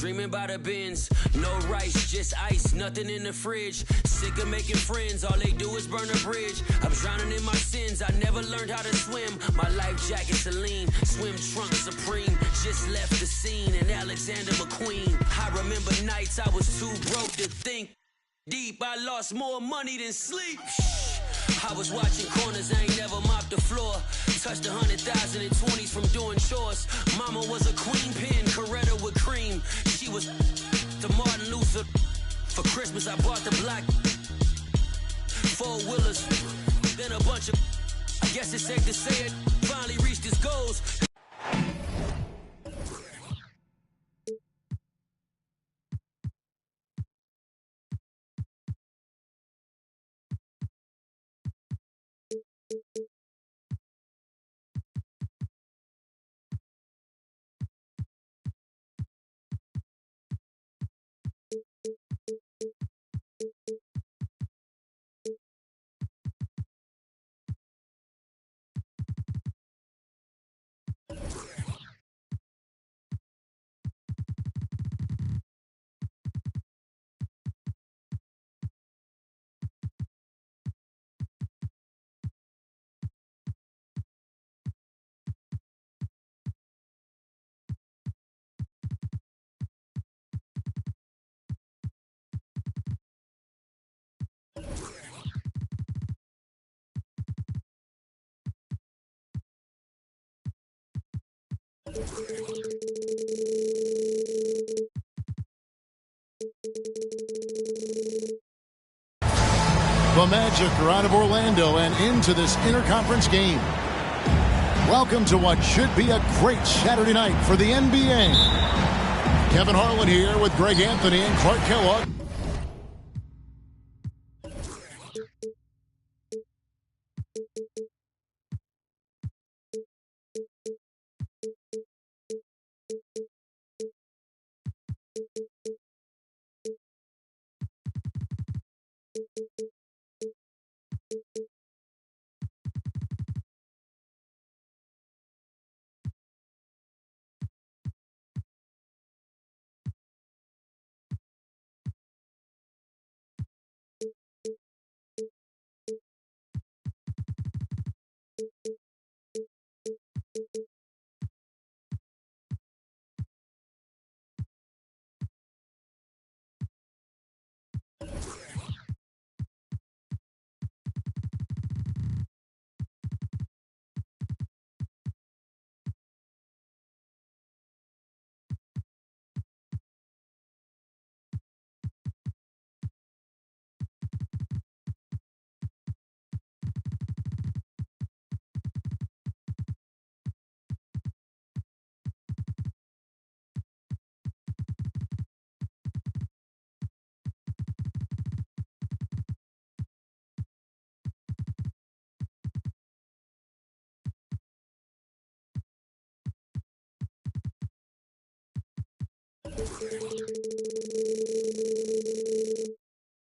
Dreaming about a Benz, no rice, just ice, nothing in the fridge. Sick of making friends, all they do is burn a bridge. I'm drowning in my sins, I never learned how to swim. My life jacket Celine, swim trunk Supreme. Just left the scene in Alexander McQueen. I remember nights I was too broke to think deep. I lost more money than sleep. I was watching corners, I ain't never mopped the floor. Touched 100,000 in 20s from doing chores. Mama was a queen pin, Coretta with cream. She was to Martin Luther. For Christmas I bought the black 4-wheelers. Then a bunch of, I guess it's safe to say it, finally reached his goals. The Magic are out of Orlando and into this interconference game. Welcome to what should be a great Saturday night for the NBA. Kevin Harlan here with Greg Anthony and Clark Kellogg.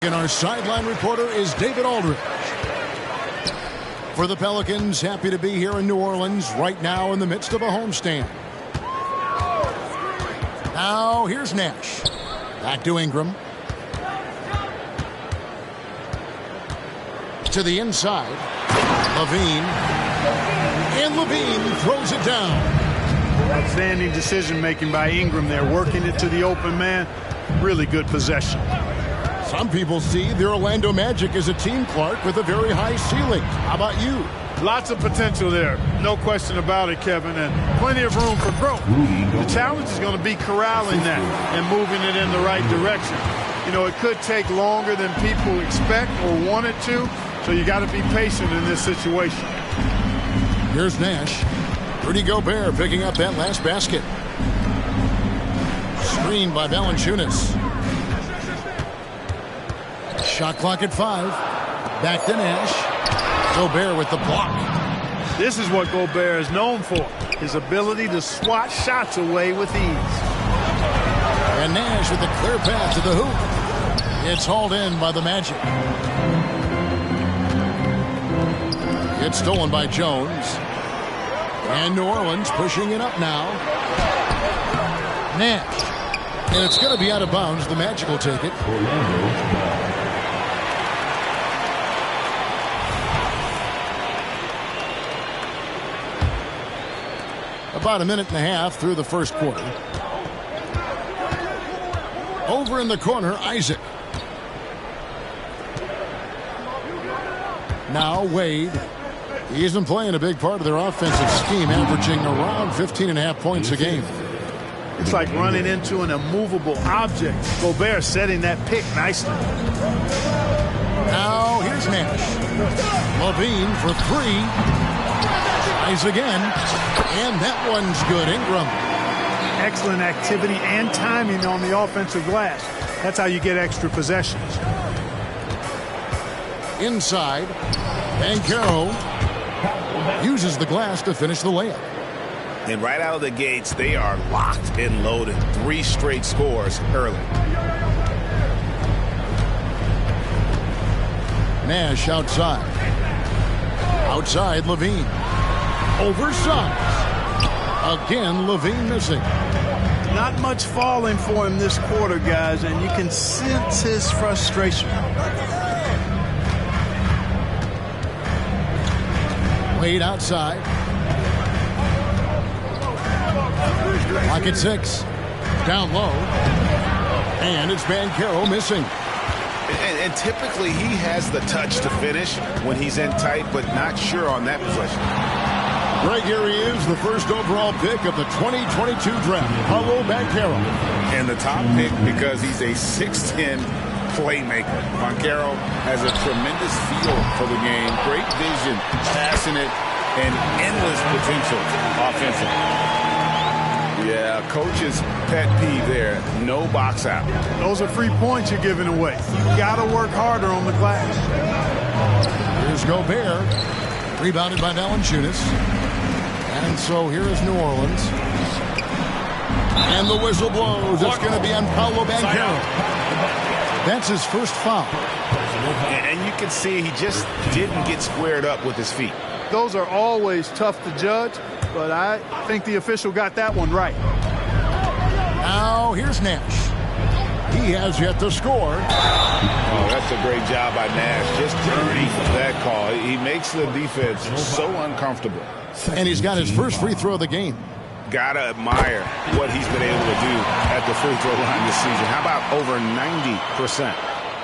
And our sideline reporter is David Aldridge. For the Pelicans, happy to be here in New Orleans right now in the midst of a homestand. Now here's Nash. Back to Ingram. To the inside. Levine. And Levine throws it down. Outstanding decision-making by Ingram there, working it to the open man. Really good possession. Some people see the Orlando Magic as a team, Clark, with a very high ceiling. How about you? Lots of potential there. No question about it, Kevin, and plenty of room for growth. The challenge is going to be corralling that and moving it in the right direction. You know, it could take longer than people expect or want it to, so you got to be patient in this situation. Here's Nash. Rudy Gobert picking up that last basket. Screened by Valanciunas. Shot clock at 5. Back to Nash. Gobert with the block. This is what Gobert is known for. His ability to swat shots away with ease. And Nash with a clear path to the hoop. It's hauled in by the Magic. It's stolen by Jones. And New Orleans pushing it up now. Nash. And it's going to be out of bounds. The Magic will take it. About a minute and a half through the first quarter. Over in the corner, Isaac. Now Wade. He isn't playing a big part of their offensive scheme, averaging around 15.5 points a game. It's like running into an immovable object. Gobert setting that pick nicely. Now here's Nash. LaVine for three. Tries again. And that one's good. Ingram. Excellent activity and timing on the offensive glass. That's how you get extra possessions. Inside. Banchero uses the glass to finish the layup. And right out of the gates, they are locked and loaded. 3 straight scores early. Nash outside. Outside, LaVine. Oversized. Again, LaVine missing. Not much falling for him this quarter, guys, and you can sense his frustration. Wade outside. Clock at 6. Down low. And it's Banchero missing. And typically he has the touch to finish when he's in tight, but not sure on that possession. Right here he is, the first overall pick of the 2022 draft, Paolo Banchero. And the top pick because he's a 6'10 playmaker. Banchero has a tremendous feel for the game, great vision, passionate, and endless potential offensively. Yeah, coach's pet peeve there. No box out. Those are free points you're giving away. You got to work harder on the glass. Here's Gobert. Rebounded by Valanciunas. And so here is New Orleans. And the whistle blows. It's going to be on Paolo Banchero. That's his first foul. And you can see he just didn't get squared up with his feet. Those are always tough to judge, but I think the official got that one right. Now here's Nash. He has yet to score. Oh, that's a great job by Nash. Just dirty that call. He makes the defense so uncomfortable. And he's got his first free throw of the game. Gotta admire what he's been able to do at the free throw line this season. How about over 90%?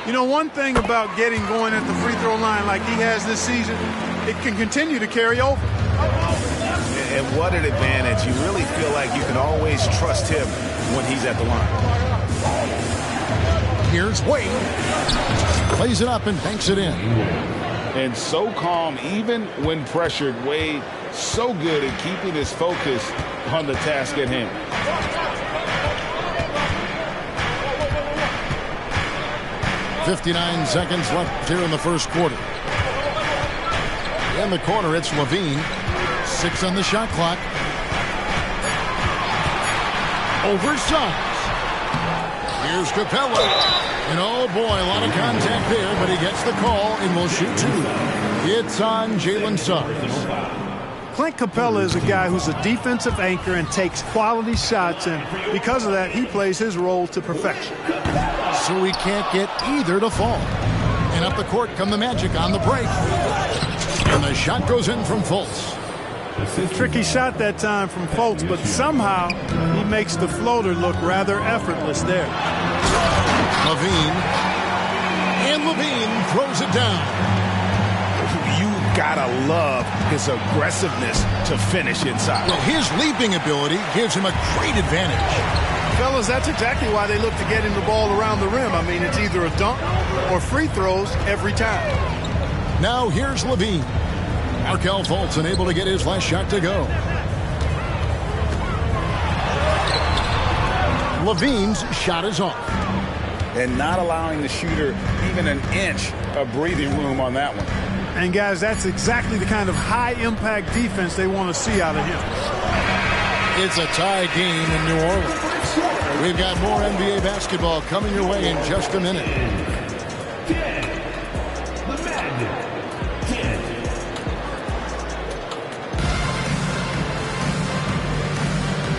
You know, one thing about getting going at the free throw line like he has this season, it can continue to carry over. And what an advantage. You really feel like you can always trust him when he's at the line. Here's Wade. Plays it up and banks it in. And so calm, even when pressured. Wade, so good at keeping his focus on the task at hand. .59 seconds left here in the first quarter. In the corner, it's LaVine. 6 on the shot clock. Oversized. Here's Capella. And oh boy, a lot of contact there, but he gets the call and will shoot 2. It's on Jalen Suggs. Clint Capella is a guy who's a defensive anchor and takes quality shots, and because of that, he plays his role to perfection. So he can't get either to fall. And up the court come the Magic on the break. And the shot goes in from Fultz. Tricky shot that time from Fultz, but somehow he makes the floater look rather effortless there. LaVine. And LaVine throws it down. You gotta love his aggressiveness to finish inside. Well, his leaping ability gives him a great advantage. Fellas, that's exactly why they look to get him the ball around the rim. I mean, it's either a dunk or free throws every time. Now here's LaVine. Markelle Fultz unable to get his last shot to go. LaVine's shot is off. And not allowing the shooter even an inch of breathing room on that one. And guys, that's exactly the kind of high-impact defense they want to see out of him. It's a tie game in New Orleans. We've got more NBA basketball coming your way in just a minute.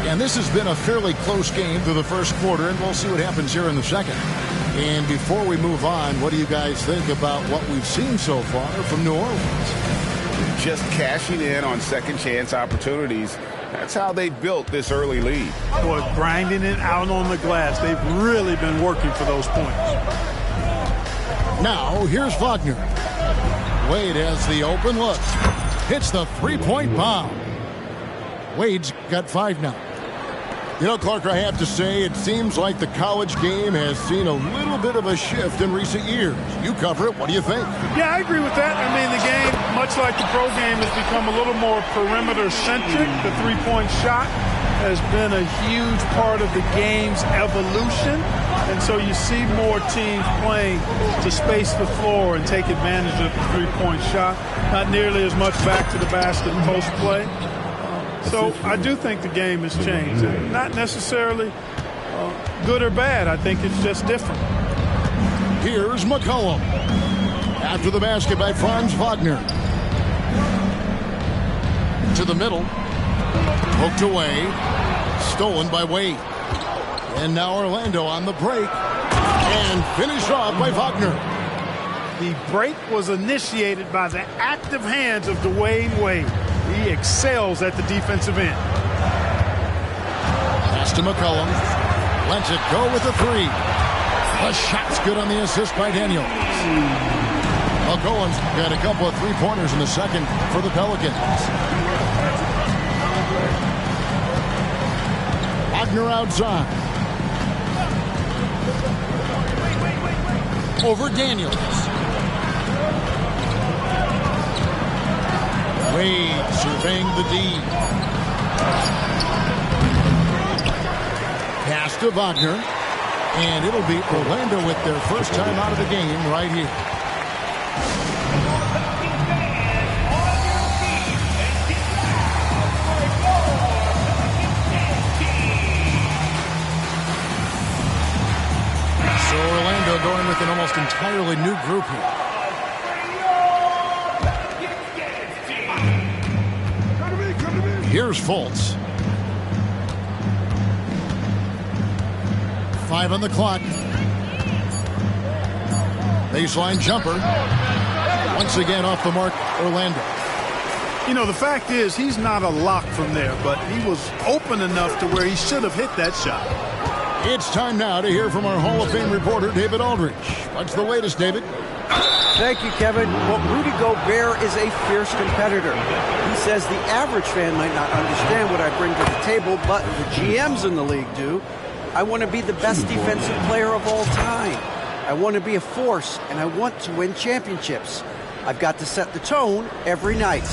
And this has been a fairly close game through the first quarter, and we'll see what happens here in the second. And before we move on, what do you guys think about what we've seen so far from New Orleans? Just cashing in on second chance opportunities. That's how they built this early lead. Boy, grinding it out on the glass. They've really been working for those points. Now, here's Wagner. Wade has the open look. Hits the three-point bomb. Wade's got 5 now. You know, Clark, I have to say, it seems like the college game has seen a little bit of a shift in recent years. You cover it. What do you think? Yeah, I agree with that. I mean, the game, much like the pro game, has become a little more perimeter-centric. The three-point shot has been a huge part of the game's evolution. And so you see more teams playing to space the floor and take advantage of the three-point shot. Not nearly as much back to the basket post play. So I do think the game has changed. Not necessarily good or bad. I think it's just different. Here's McCollum. After the basket by Franz Wagner. To the middle. Poked away. Stolen by Wade. And now Orlando on the break. And finished off by Wagner. The break was initiated by the active hands of Dwayne Wade. He excels at the defensive end. Pass to McCollum. Lets it go with the 3. The shot's good on the assist by Daniels. McCollum's got a couple of three-pointers in the second for the Pelicans. Wagner outside. Over Daniels. Wade surveying the D. Pass to Wagner. And it'll be Orlando with their first time out of the game right here. So Orlando going with an almost entirely new group here. Here's Fultz. 5 on the clock. Baseline jumper. Once again off the mark, Orlando. You know, the fact is he's not a lock from there, but he was open enough to where he should have hit that shot. It's time now to hear from our Hall of Fame reporter, David Aldridge. What's the latest, David? Thank you, Kevin. Well, Rudy Gobert is a fierce competitor. He says the average fan might not understand what I bring to the table, but the GMs in the league do. I want to be the best defensive player of all time. I want to be a force, and I want to win championships. I've got to set the tone every night.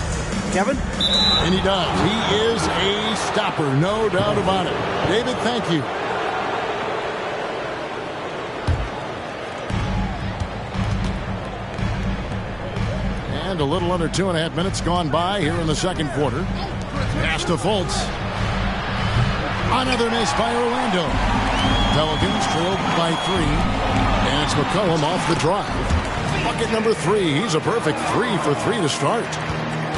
Kevin? And he does. He is a stopper, no doubt about it. David, thank you. And a little under 2.5 minutes gone by here in the second quarter. Pass to Fultz. Another miss by Orlando. Pelicans trailed by 3. And it's McCollum off the drive. Bucket number 3. He's a perfect 3 for 3 to start.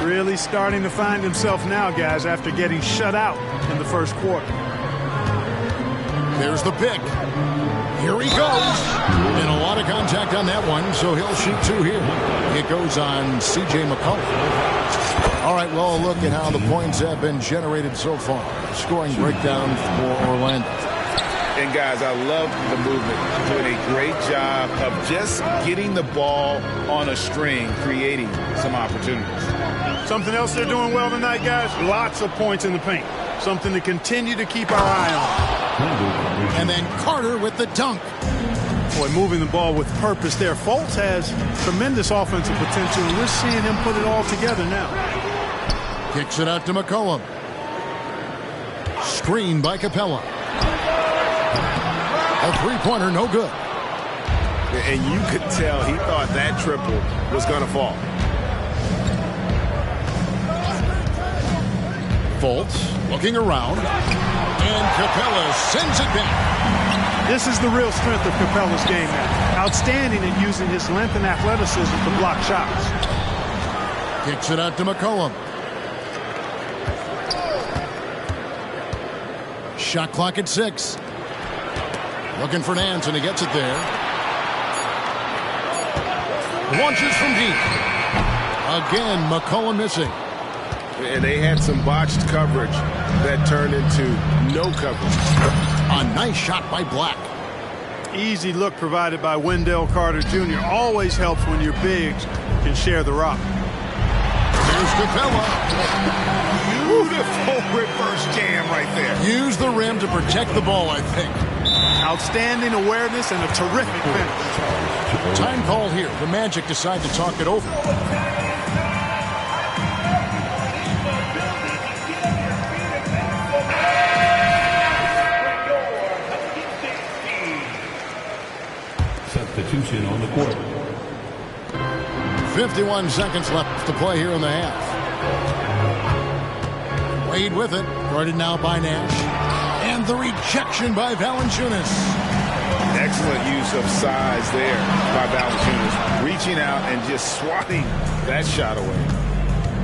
Really starting to find himself now, guys, after getting shut out in the first quarter. There's the pick. Here he goes. And a lot of contact on that one, so he'll shoot 2 here. It goes on C.J. McCollum. All right, well, look at how the points have been generated so far. Scoring breakdown for Orlando. And, guys, I love the movement. Doing a great job of just getting the ball on a string, creating some opportunities. Something else they're doing well tonight, guys, lots of points in the paint. Something to continue to keep our eye on. And then Carter with the dunk. Boy, moving the ball with purpose there. Fultz has tremendous offensive potential, and we're seeing him put it all together now. Kicks it out to McCollum. Screen by Capella. A three-pointer, no good. And you could tell he thought that triple was going to fall. Fultz looking around. And Capella sends it back. This is the real strength of Capella's game now. Outstanding at using his length and athleticism to block shots. Kicks it out to McCollum. Shot clock at 6. Looking for Nance, and he gets it there. Launches from deep. Again, McCollum missing. And they had some botched coverage that turned into no coverage. A nice shot by Black. Easy look provided by Wendell Carter Jr. Always helps when your bigs can share the rock. Here's Capella. Beautiful reverse jam right there. Use the rim to protect the ball, I think. Outstanding awareness and a terrific finish. Time call here. The Magic decide to talk it over. Substitution on the court. 51 seconds left to play here in the half. Wade with it. Guarded now by Nash. And the rejection by Valanciunas. Excellent use of size there by Valanciunas. Reaching out and just swatting that shot away.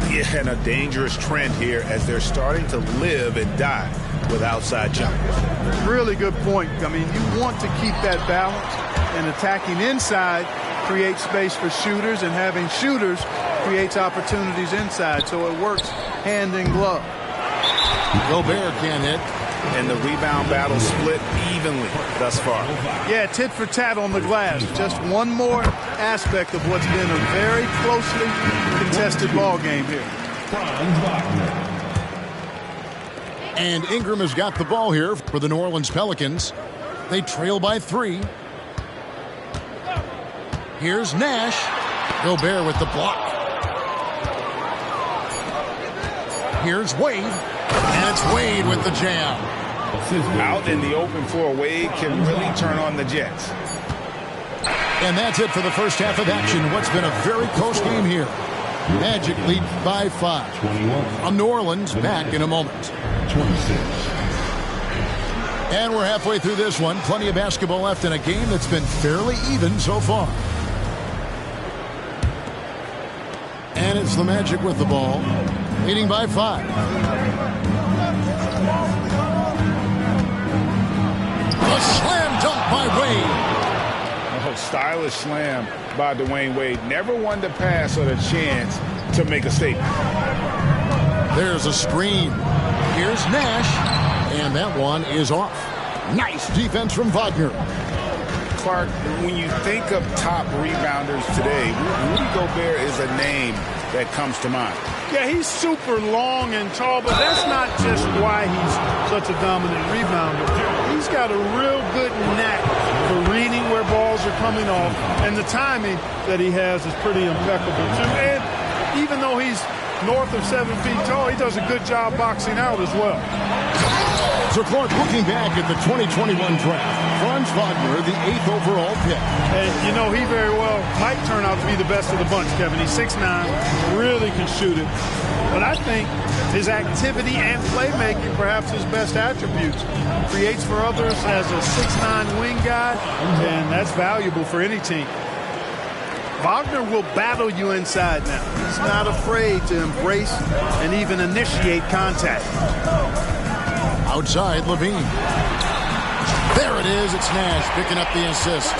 Yeah, and a dangerous trend here as they're starting to live and die with outside jumpers. Really good point. I mean, you want to keep that balance, and attacking inside creates space for shooters, and having shooters creates opportunities inside, so it works hand in glove. Gobert can't hit. And the rebound battle split evenly thus far. Yeah, tit for tat on the glass. Just one more aspect of what's been a very closely contested ball game here. And Ingram has got the ball here for the New Orleans Pelicans. They trail by 3. Here's Nash. Gobert with the block. Here's Wade. And it's Wade with the jam. Out in the open floor, Wade can really turn on the Jets. And that's it for the first half of action. What's been a very close game here. Magic lead by 5. 21. New Orleans back in a moment. 26. And we're halfway through this one. Plenty of basketball left in a game that's been fairly even so far. And it's the Magic with the ball, leading by 5. A slam dunk by Wade. Oh, stylish slam by Dwayne Wade. Never one to pass or a chance to make a statement. There's a screen. Here's Nash. And that one is off. Nice defense from Wagner. Clark, when you think of top rebounders today, Rudy Gobert is a name that comes to mind. Yeah, he's super long and tall, but that's not just why he's such a dominant rebounder. He's got a real good knack for reading where balls are coming off, and the timing that he has is pretty impeccable, too. And even though he's north of 7 feet tall, he does a good job boxing out as well. So Clark, looking back at the 2021 draft, Franz Wagner, the 8th overall pick. And, you know, he very well might turn out to be the best of the bunch, Kevin. He's 6'9", really can shoot it. But I think his activity and playmaking, perhaps his best attributes, creates for others as a 6'9" wing guy, and that's valuable for any team. Wagner will battle you inside now. He's not afraid to embrace and even initiate contact. Outside, Levine. There it is. It's Nash picking up the assist.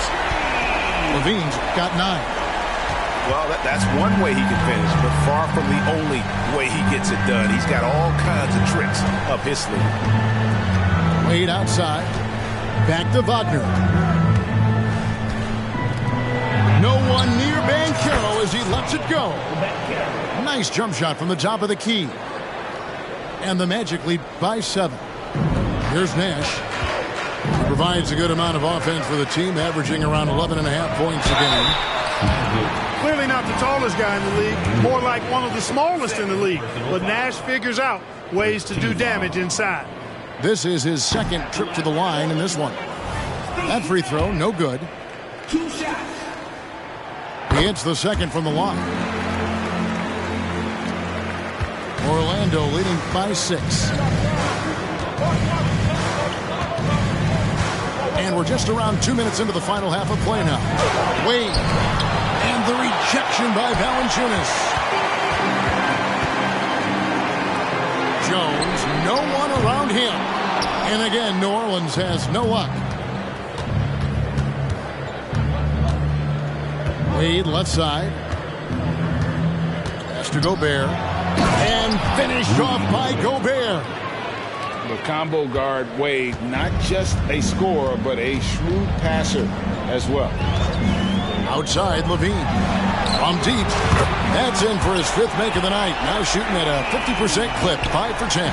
Levine's got 9. Well, that's one way he can finish, but far from the only way he gets it done. He's got all kinds of tricks up his sleeve. Wade outside. Back to Wagner. No one near Banchero as he lets it go. Nice jump shot from the top of the key. And the Magic lead by 7. Here's Nash. He provides a good amount of offense for the team, averaging around 11.5 points a game. Clearly not the tallest guy in the league, more like one of the smallest in the league. But Nash figures out ways to do damage inside. This is his second trip to the line in this one. That free throw, no good. 2 shots. He hits the second from the line. Orlando leading by 6. And we're just around 2 minutes into the final half of play now. Wade. And the rejection by Valanciunas. Jones, no one around him. And again, New Orleans has no luck. Wade left side. Pass to Gobert. And finished off by Gobert. The combo guard, Wade, not just a scorer, but a shrewd passer as well. Outside, Levine. From deep. That's in for his 5th make of the night. Now shooting at a 50% clip, 5 for 10.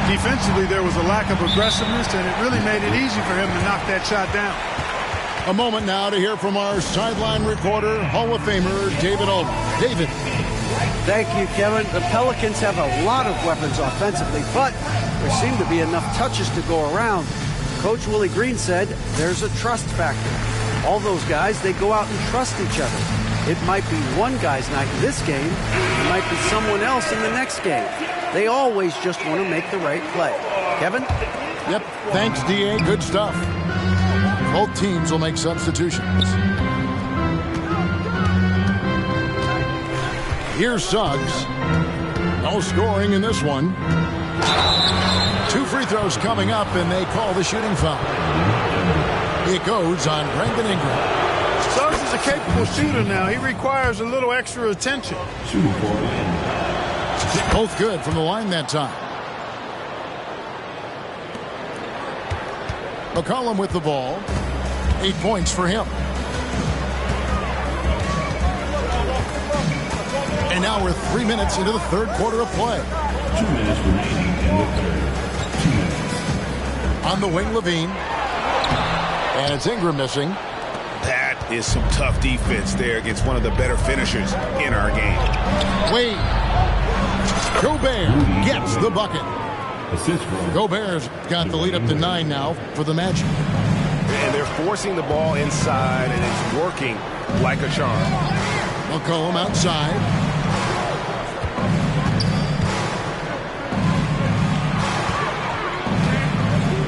Defensively, there was a lack of aggressiveness, and it really made it easy for him to knock that shot down. A moment now to hear from our sideline reporter, Hall of Famer David Aldridge. David. Thank you, Kevin. The Pelicans have a lot of weapons offensively, but there seem to be enough touches to go around. Coach Willie Green said there's a trust factor. All those guys, they go out and trust each other. It might be one guy's night in this game. It might be someone else in the next game. They always just want to make the right play. Kevin? Yep. Thanks, D.A. Good stuff. Both teams will make substitutions. Here's Suggs. No scoring in this one. 2 free throws coming up, and they call the shooting foul. It goes on Brandon Ingram. Suggs is a capable shooter now. He requires a little extra attention. Both good from the line that time. McCollum with the ball. 8 points for him. And now we're 3 minutes into the 3rd quarter of play. 2 minutes remaining in the 3rd. 2 minutes. On the wing, Levine. And it's Ingram missing. That is some tough defense there against one of the better finishers in our game. Wade. Gobert gets the bucket. Gobert's got the lead up to 9 now for the Magic. And they're forcing the ball inside, and it's working like a charm. McCollum outside.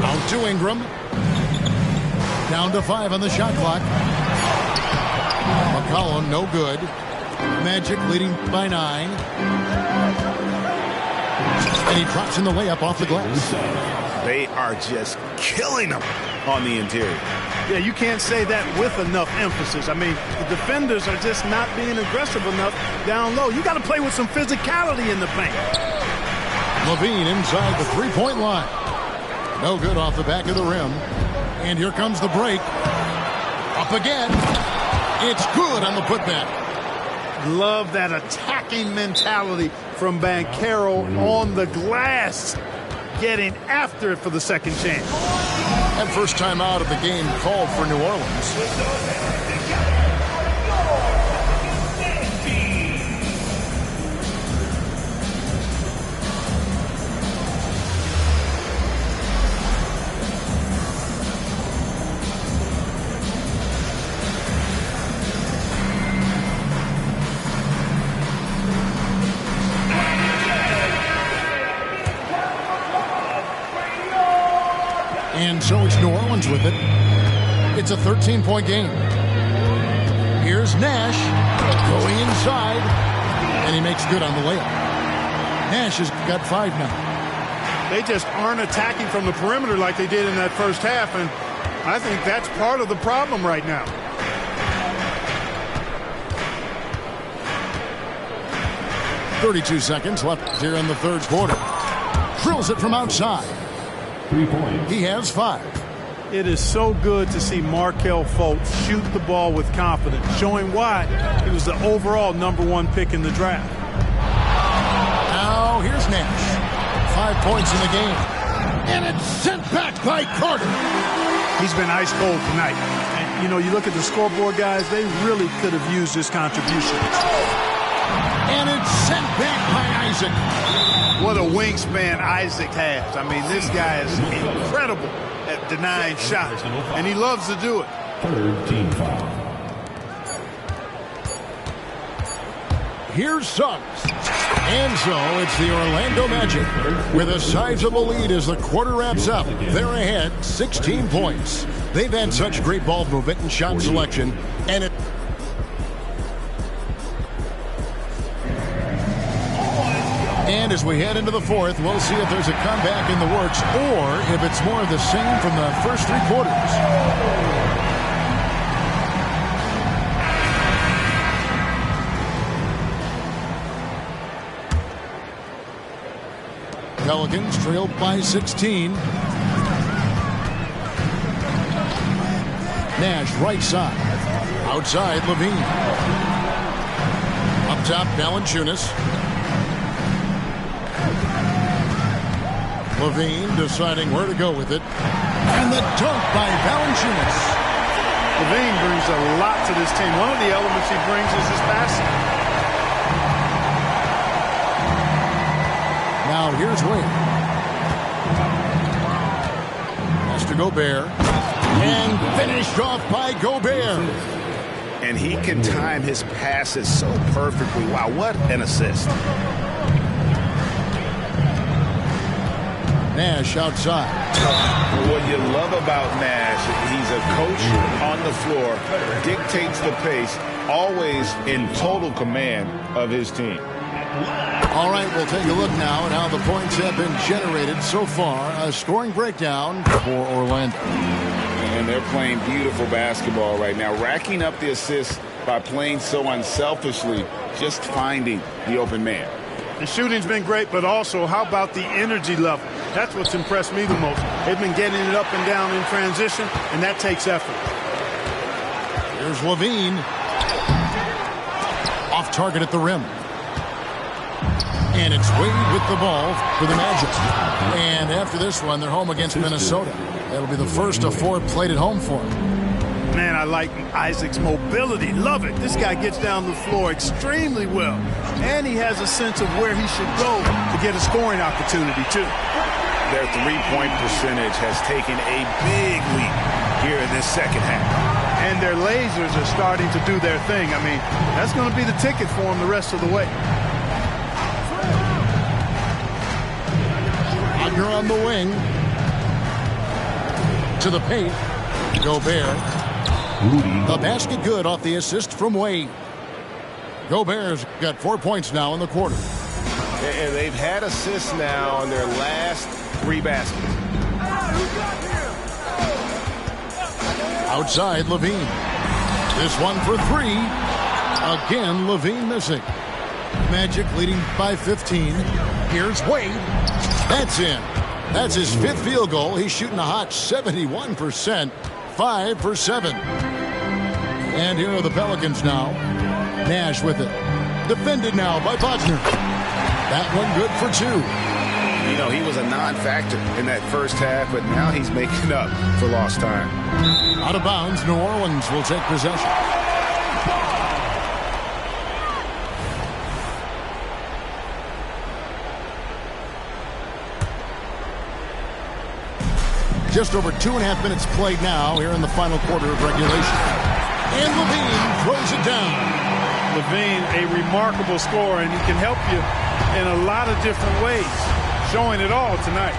Out to Ingram. Down to 5 on the shot clock. McCollum, no good. Magic leading by 9. And he drops in the layup off the glass. They are just killing them on the interior. Yeah, you can't say that with enough emphasis. I mean, the defenders are just not being aggressive enough down low. You got to play with some physicality in the paint. Levine inside the 3-point line. No good off the back of the rim. And here comes the break. Up again. It's good on the putback. Love that attacking mentality from Banchero on the glass. Getting after it for the second chance. And first time out of the game called for New Orleans. And so it's New Orleans with it. It's a 13-point game. Here's Nash going inside, and he makes good on the layup. Nash has got 5 now. They just aren't attacking from the perimeter like they did in that first half, and I think that's part of the problem right now. .32 left here in the 3rd quarter. Drills it from outside. 3 points. He has 5. It is so good to see Markelle Fultz shoot the ball with confidence, showing why he was the overall #1 pick in the draft. Now here's Nash. 5 points in the game. And it's sent back by Carter. He's been ice cold tonight. And, you know, you look at the scoreboard, guys, they really could have used this contribution. And it's sent back by Isaac. What a wingspan Isaac has. I mean, this guy is incredible at denying shots, and he loves to do it. 3rd team foul. Here's Suggs. And so it's the Orlando Magic with a sizable lead as the quarter wraps up. They're ahead 16 points. They've had such great ball movement and shot selection, and it And as we head into the fourth, we'll see if there's a comeback in the works or if it's more of the same from the first three quarters. Pelicans trailed by 16. Nash right side. Outside, Levine. Up top, Valanciunas. Levine deciding where to go with it. And the dunk by Valanciunas. Levine brings a lot to this team. One of the elements he brings is his passing. Now here's Wade. Pass to Gobert. And finished off by Gobert. And he can time his passes so perfectly. Wow, what an assist. Nash outside. What you love about Nash, he's a coach on the floor, dictates the pace, always in total command of his team. All right, we'll take a look now at how the points have been generated so far. A scoring breakdown for Orlando. And they're playing beautiful basketball right now, racking up the assists by playing so unselfishly, just finding the open man. The shooting's been great, but also how about the energy level? That's what's impressed me the most. They've been getting it up and down in transition, and that takes effort. Here's Levine. Off target at the rim. And it's Wade with the ball for the Magic. And after this one, they're home against Minnesota. That'll be the first of 4 played at home for them. Man, I like Isaac's mobility. Love it. This guy gets down the floor extremely well. And he has a sense of where he should go to get a scoring opportunity, too. Their three-point percentage has taken a big leap here in this second half. And their lasers are starting to do their thing. I mean, that's going to be the ticket for them the rest of the way. Wagner on the wing. To the paint. Gobert. The basket good off the assist from Wade. Gobert's got 4 points now in the quarter. And they've had assists now on their last 3 baskets. Outside, Levine. This one for 3. Again, Levine missing. Magic leading by 15. Here's Wade. That's in. That's his 5th field goal. He's shooting a hot 71%. 5 for 7. And here are the Pelicans now. Nash with it. Defended now by Wagner. That one good for 2. You know, he was a non-factor in that first half, but now he's making up for lost time. Out of bounds, New Orleans will take possession. Just over 2.5 minutes played now here in the final quarter of regulation. And Levine throws it down. Levine, a remarkable scorer, and he can help you in a lot of different ways. Showing it all tonight.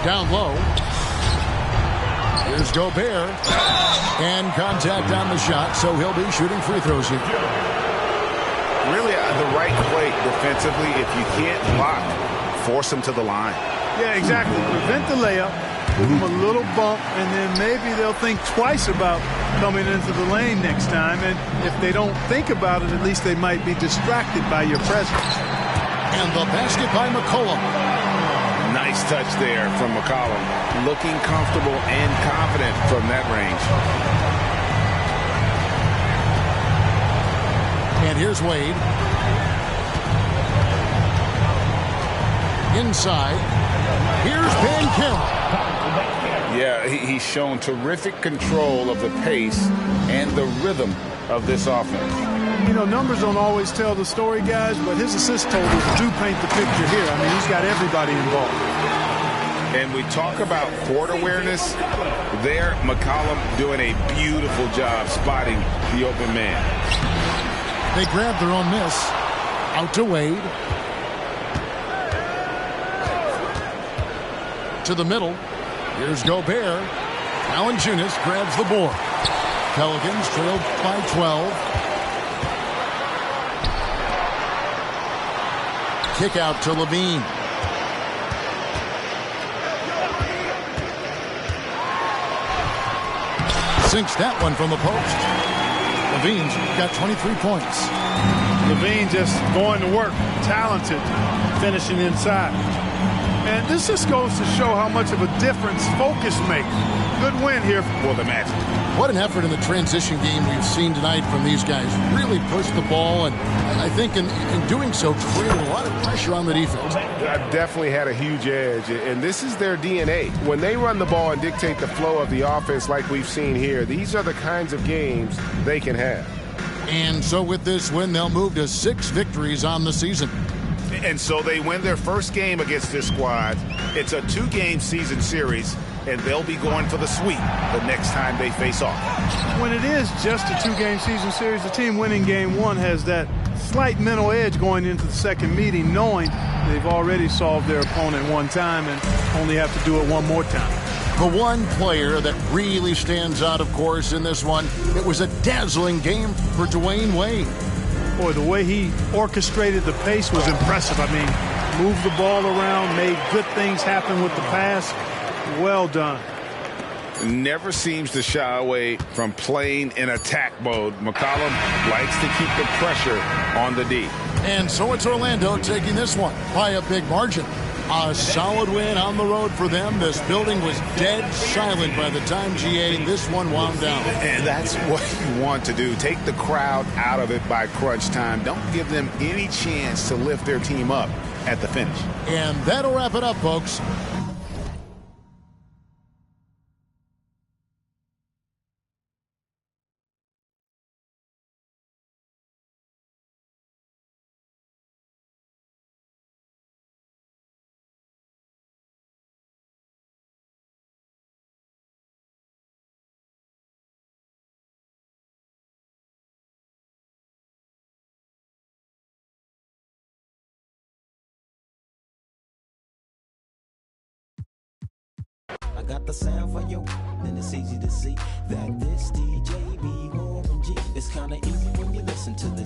Down low. Here's Gobert. And contact on the shot, so he'll be shooting free throws here. Really the right play defensively. If you can't block, force him to the line. Yeah, exactly. Prevent the layup, give them a little bump, and then maybe they'll think twice about coming into the lane next time. And if they don't think about it, at least they might be distracted by your presence. And the basket by McCollum. Nice touch there from McCollum. Looking comfortable and confident from that range. And here's Wade. Inside. Here's Banchero. Yeah, he's shown terrific control of the pace and the rhythm of this offense. You know, numbers don't always tell the story, guys, but his assist totals do paint the picture here. I mean, he's got everybody involved. And we talk about court awareness. There, McCollum doing a beautiful job spotting the open man. They grab their own miss. Out to Wade. To the middle. Here's Gobert. Valanciunas grabs the board. Pelicans trailed by 12. kick out to Levine. Sinks that one from the post. Levine's got 23 points. Levine just going to work, talented, finishing inside. And this just goes to show how much of a difference focus makes. Good win here for the Magic. What an effort in the transition game we've seen tonight from these guys. Really pushed the ball, and I think in doing so, created a lot of pressure on the defense. Definitely had a huge edge, and this is their DNA. When they run the ball and dictate the flow of the offense like we've seen here, these are the kinds of games they can have. And so with this win, they'll move to 6 victories on the season. And so they win their first game against this squad. It's a 2-game season series, and they'll be going for the sweep the next time they face off. When it is just a 2-game season series, the team winning game 1 has that slight mental edge going into the second meeting, knowing they've already solved their opponent one time and only have to do it one more time. The one player that really stands out, of course, in this one, it was a dazzling game for Dwayne Wade. Boy, the way he orchestrated the pace was impressive. I mean, moved the ball around, made good things happen with the pass. Well done. Never seems to shy away from playing in attack mode. McCollum likes to keep the pressure on the D. And so it's Orlando taking this one by a big margin. A solid win on the road for them. This building was dead silent by the time this one wound down. And that's what you want to do. Take the crowd out of it by crunch time. Don't give them any chance to lift their team up at the finish. And that'll wrap it up, folks. I got the sound for you, and it's easy to see that this DJ be Warren G. It's kinda easy when you listen to the